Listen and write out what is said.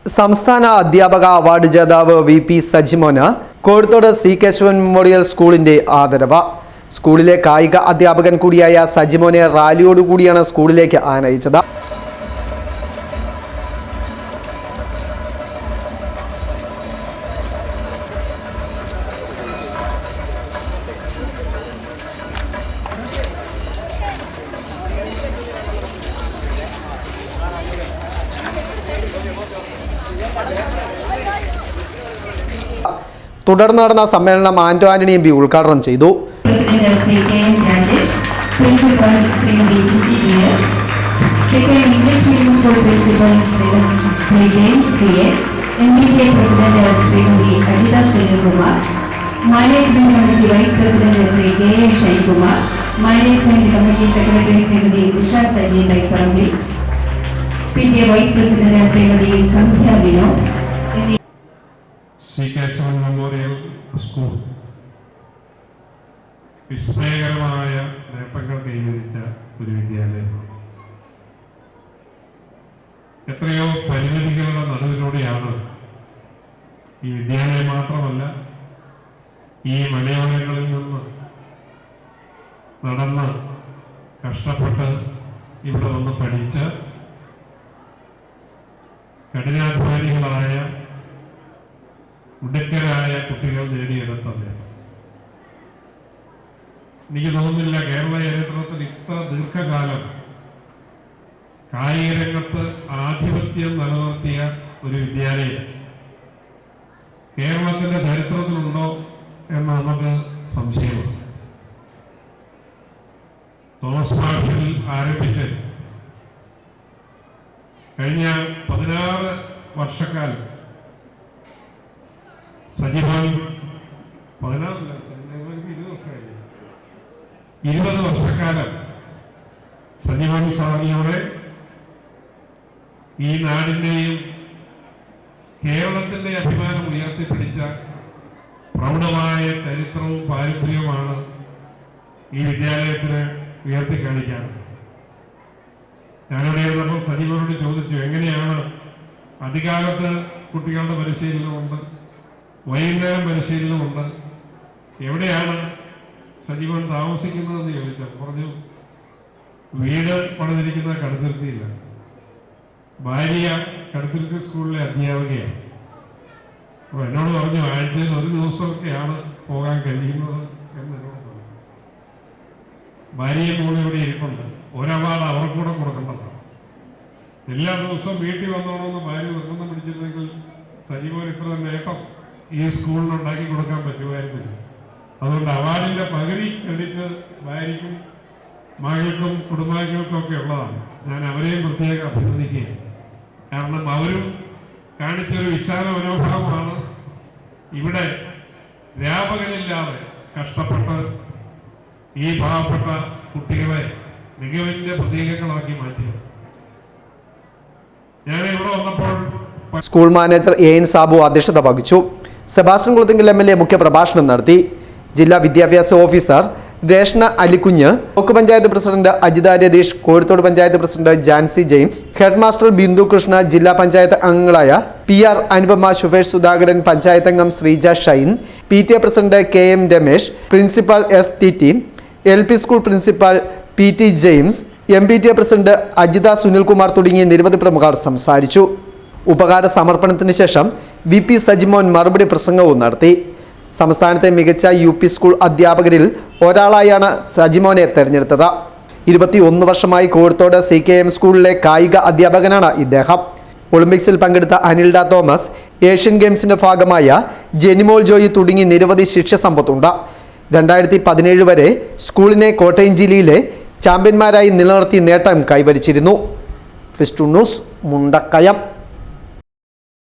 സംസ്ഥാന അധ്യാപക അവാർഡ് ജേതാവ് VP സജിമോന് കോഴിക്കോട് C കേശവൻ മെമ്മോറിയൽ സ്കൂളിന്റെ ആദരവ്. സ്കൂളിലെ കായിക അധ്യാപകൻ കൂടിയായ സജിമോനെ റാലിയോടുകൂടിയാണ് സ്കൂളിലേക്ക് ആനയിച്ചത്. തുടർന്ന് നടന്ന സമ്മേളനം ആന്റോ എം പി ഉദ്ഘാടനം ചെയ്തു. Management committee vice president Shri KM Shainkumar, management committee secretary Shrimati Usha Saji Thaiparambil, PTA vice president Shrimati Sandhya Vinod, C Keshavan memorial school വിസ്മയകരമായ നേട്ടങ്ങൾ കൈവരിച്ച ഒരു വിദ്യാലയമാണ്. എത്രയോ പരിമിതികളുടെ നടുവിലൂടെയാണ് ഈ വിദ്യാലയം മാത്രമല്ല ഈ മലയോരങ്ങളിൽ നിന്ന് നടന്ന് കഷ്ടപ്പെട്ട് ഇവിടെ വന്ന് പഠിച്ച് കഠിനാധ്വാനികളായ മിടുക്കരായ കുട്ടികൾ നേടിയെടുത്തത്. എനിക്ക് തോന്നുന്നില്ല കേരള ചരിത്രത്തിൽ ഇത്ര ദീർഘകാലം കായിക രംഗത്ത് ആധിപത്യം നിലനിർത്തിയ ഒരു വിദ്യാലയം കേരളത്തിന്റെ ചരിത്രത്തിലുണ്ടോ എന്ന് നമുക്ക് സംശയമാണ്. തോമസ് മാഷിൽ ആരംഭിച്ച് കഴിഞ്ഞ 16 വർഷക്കാലം സജിമോൻ 20 വർഷക്കാലം സജിമോൻ സാറിലൂടെ ഈ നാടിന്റെയും കേരളത്തിന്റെ അഭിമാനം ഉയർത്തിപ്പിടിച്ച പ്രൗഢമായ ചരിത്രവും പാരമ്പര്യവുമാണ് ഈ വിദ്യാലയത്തിന് ഉയർത്തിക്കാണിക്കാൻ. ഞാനിവിടെ ഇരുന്നപ്പോൾ സജിമോനോട് ചോദിച്ചു, എങ്ങനെയാണ് അധികാലത്ത് കുട്ടികളുടെ പരിശീലനമുണ്ട്, വൈകുന്നേരം പരിശീലനമുണ്ട്, എവിടെയാണ് സജീവൻ താമസിക്കുന്നതെന്ന് ചോദിച്ചു. പറഞ്ഞു, വീട് പണിതിരിക്കുന്ന കടുത്തുരുത്തിയില്ല, ഭാര്യ കടുത്തുരുത്തി സ്കൂളിലെ അധ്യാപികയാണ്. അപ്പോൾ എന്നോട് പറഞ്ഞു, ആഴ്ചയിൽ ഒരു ദിവസമൊക്കെയാണ് പോകാൻ കഴിയുന്നത് എന്ന് എന്നോട് പറഞ്ഞു. ഭാര്യയെ മോള് ഇവിടെ ഇരിപ്പുണ്ട്, ഒരവാർഡ് അവർക്കൂടെ കൊടുക്കേണ്ടതാണ്. എല്ലാ ദിവസവും വീട്ടിൽ വന്നോണമെന്ന് ഭാര്യ നിർബന്ധം പിടിച്ചിരുന്നെങ്കിൽ സജീവൻ ഇത്ര നേട്ടം ഈ സ്കൂളിന് ഉണ്ടാക്കി കൊടുക്കാൻ പറ്റുമായിരുന്നില്ല. അതുകൊണ്ട് അവാർഡിന്റെ പകുതി ക്രെഡിറ്റ് ഭാര്യയ്ക്കും മകൾക്കും കുടുംബാംഗങ്ങൾക്കും ഒക്കെ ഉള്ളതാണ്. ഞാൻ അവരെയും പ്രത്യേകം അഭിനന്ദിക്കുകയാണ്. കാരണം അവരും കാണിച്ചൊരു വിശാല മനോഭാവമാണ് ഇവിടെ വ്യാപകമില്ലാതെ കഷ്ടപ്പെട്ട് ഈ പാവപ്പെട്ട കുട്ടികളെ മികവിന്റെ പ്രതീകങ്ങളാക്കി മാറ്റിയത്. ഞാൻ ഇവിടെ വന്നപ്പോൾ സ്കൂൾ മാനേജർ AN സാബു അധ്യക്ഷത വഹിച്ചു. സെബാസ്റ്റ്യൻ കുളത്തിങ്കൽ MLA മുഖ്യപ്രഭാഷണം നടത്തി. ജില്ലാ വിദ്യാഭ്യാസ officer Reshna Alikunju, block panchayat president Ajitha Ratheesh, Kozhikode panchayat president Jancy James, head master Bindu Krishna, ജില്ലാ പഞ്ചായത്ത് അംഗങ്ങളായ PR അനുപമ, ശുഭേഷ് സുധാകരൻ, പഞ്ചായത്ത് അംഗം Sreeja Shine, PTA president KM Ramesh, principal STT, LP school principal PT James, MPTA president Ajitha Sunilkumar തുടങ്ങിയ നിരവധി പ്രമുഖർ സംസാരിച്ചു. ഉപകാര സമർപ്പണത്തിന് ശേഷം VP സജിമോൻ മറുപടി പ്രസംഗവും നടത്തി. സംസ്ഥാനത്തെ മികച്ച UP സ്കൂൾ അധ്യാപകരിൽ ഒരാളായാണ് സജിമോനെ തെരഞ്ഞെടുത്തത്. 21 വർഷമായി കോഴിക്കോട് CKM സ്കൂളിലെ കായിക അധ്യാപകനാണ് ഇദ്ദേഹം. ഒളിമ്പിക്സിൽ പങ്കെടുത്ത അനിൽഡ തോമസ്, ഏഷ്യൻ ഗെയിംസിന്റെ ഭാഗമായ ജെനിമോൾ ജോയി തുടങ്ങി നിരവധി ശിക്ഷസമ്പത്തുണ്ട്. 2017 വരെ സ്കൂളിനെ കോട്ടയം ജില്ലയിലെ ചാമ്പ്യന്മാരായി നിലനിർത്തി നേട്ടം കൈവരിച്ചിരുന്നു. Fest news, Mundakayam.